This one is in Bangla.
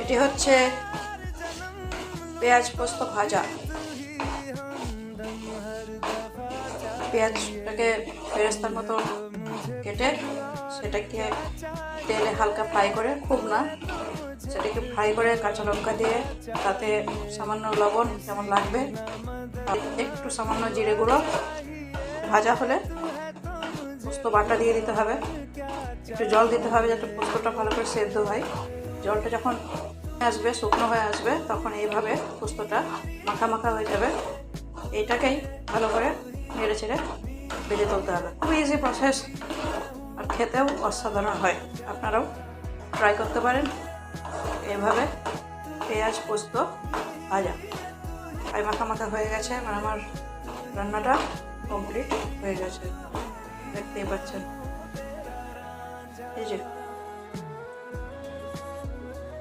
এটি হচ্ছে পেঁয়াজ পোস্ত ভাজা। পেঁয়াজটাকে বেরেস্তার মতো কেটে সেটাকে তেলে হালকা ফ্রাই করে, খুব না, সেটাকে ফ্রাই করে কাঁচা লঙ্কা দিয়ে তাতে সামান্য লবণ যেমন লাগবে, একটু সামান্য জিরে গুঁড়ো, ভাজা হলে পোস্ত বাটা দিয়ে দিতে হবে। একটু জল দিতে হবে যাতে পোস্তটা ভালো করে সেদ্ধ হয়। জলটা যখন আসবে, শুকনো হয়ে আসবে, তখন এইভাবে পোস্তটা মাখা মাখা হয়ে যাবে। এইটাকেই ভালো করে নেড়ে চেড়ে ভেজে তুলতে হবে। খুব ইজি প্রসেস আর খেতেও অসাধারণ হয়। আপনারাও ট্রাই করতে পারেন এইভাবে পেঁয়াজ পোস্ত ভাজা। আর মাখা মাখা হয়ে গেছে, মানে আমার রান্নাটা কমপ্লিট হয়ে গেছে, দেখতেই পাচ্ছেন। এই যে